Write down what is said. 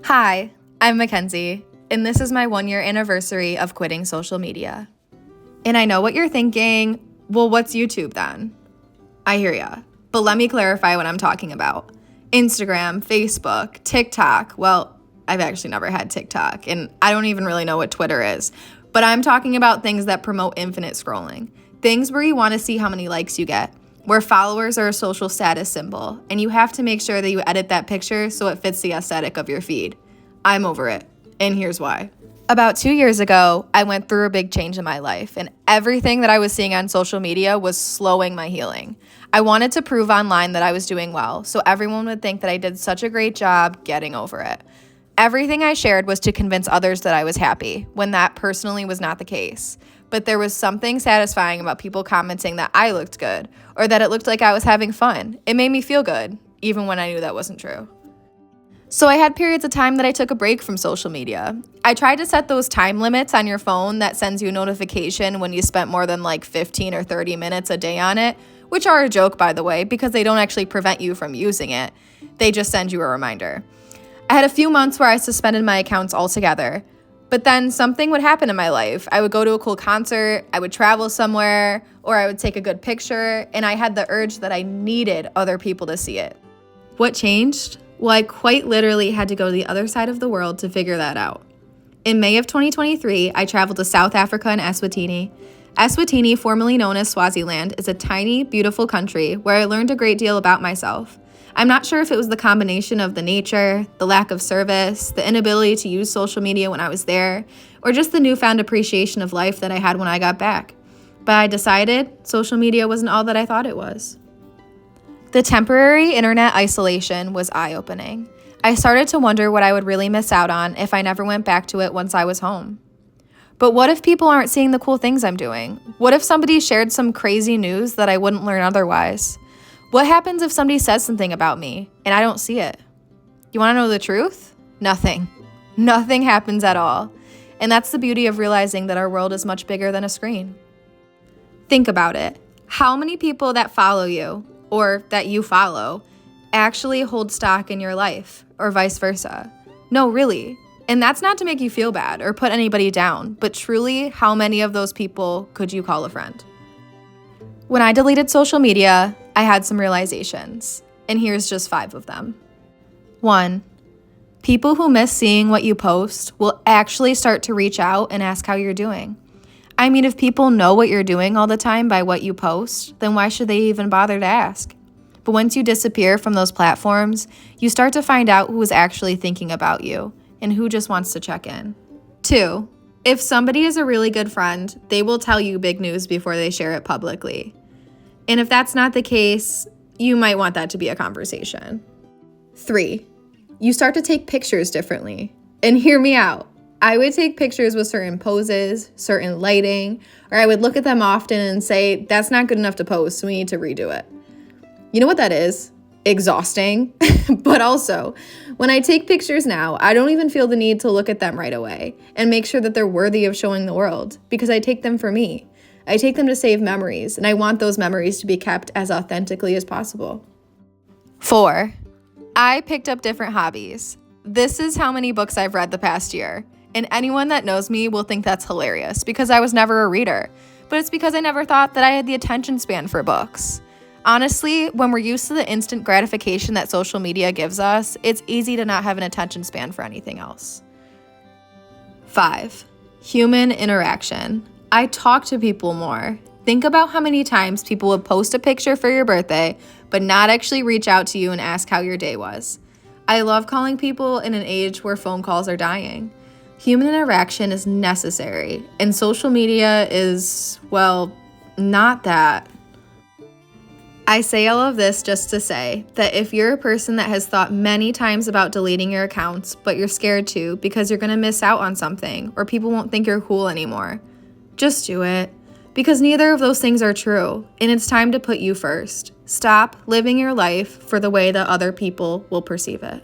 Hi, I'm Mackenzie, and this is my 1-year anniversary of quitting social media. And I know what you're thinking, well, what's YouTube then? I hear ya, but let me clarify what I'm talking about. Instagram, Facebook, TikTok, well, I've actually never had TikTok, and I don't even really know what Twitter is, but I'm talking about things that promote infinite scrolling. Things where you want to see how many likes you get, where followers are a social status symbol, and you have to make sure that you edit that picture so it fits the aesthetic of your feed. I'm over it, and here's why. About 2 years ago, I went through a big change in my life, and everything that I was seeing on social media was slowing my healing. I wanted to prove online that I was doing well, so everyone would think that I did such a great job getting over it. Everything I shared was to convince others that I was happy, when that personally was not the case. But there was something satisfying about people commenting that I looked good, or that it looked like I was having fun. It made me feel good, even when I knew that wasn't true. So I had periods of time that I took a break from social media. I tried to set those time limits on your phone that sends you a notification when you spent more than 15 or 30 minutes a day on it, which are a joke, by the way, because they don't actually prevent you from using it. They just send you a reminder. I had a few months where I suspended my accounts altogether, but then something would happen in my life. I would go to a cool concert, I would travel somewhere, or I would take a good picture, and I had the urge that I needed other people to see it. What changed? Well, I quite literally had to go to the other side of the world to figure that out. In May of 2023, I traveled to South Africa and Eswatini. Eswatini, formerly known as Swaziland, is a tiny, beautiful country where I learned a great deal about myself. I'm not sure if it was the combination of the nature, the lack of service, the inability to use social media when I was there, or just the newfound appreciation of life that I had when I got back. But I decided social media wasn't all that I thought it was. The temporary internet isolation was eye-opening. I started to wonder what I would really miss out on if I never went back to it once I was home. But what if people aren't seeing the cool things I'm doing? What if somebody shared some crazy news that I wouldn't learn otherwise? What happens if somebody says something about me and I don't see it? You want to know the truth? Nothing. Nothing happens at all. And that's the beauty of realizing that our world is much bigger than a screen. Think about it. How many people that follow you, or that you follow, actually hold stock in your life, or vice versa? No, really. And that's not to make you feel bad or put anybody down, but truly, how many of those people could you call a friend? When I deleted social media, I had some realizations, and here's just 5 of them. 1. People who miss seeing what you post will actually start to reach out and ask how you're doing. I mean, if people know what you're doing all the time by what you post, then why should they even bother to ask? But once you disappear from those platforms, you start to find out who is actually thinking about you and who just wants to check in. 2. If somebody is a really good friend, they will tell you big news before they share it publicly. And if that's not the case, you might want that to be a conversation. 3. You start to take pictures differently. And hear me out. I would take pictures with certain poses, certain lighting, or I would look at them often and say, that's not good enough to post, so we need to redo it. You know what that is? Exhausting. But also, when I take pictures now, I don't even feel the need to look at them right away and make sure that they're worthy of showing the world, because I take them for me. I take them to save memories, and I want those memories to be kept as authentically as possible. 4. I picked up different hobbies. This is how many books I've read the past year. And anyone that knows me will think that's hilarious because I was never a reader. But it's because I never thought that I had the attention span for books. Honestly, when we're used to the instant gratification that social media gives us, it's easy to not have an attention span for anything else. 5. Human interaction. I talk to people more. Think about how many times people would post a picture for your birthday, but not actually reach out to you and ask how your day was. I love calling people in an age where phone calls are dying. Human interaction is necessary, and social media is, well, not that. I say all of this just to say that if you're a person that has thought many times about deleting your accounts, but you're scared to because you're going to miss out on something or people won't think you're cool anymore, just do it. Because neither of those things are true, and it's time to put you first. Stop living your life for the way that other people will perceive it.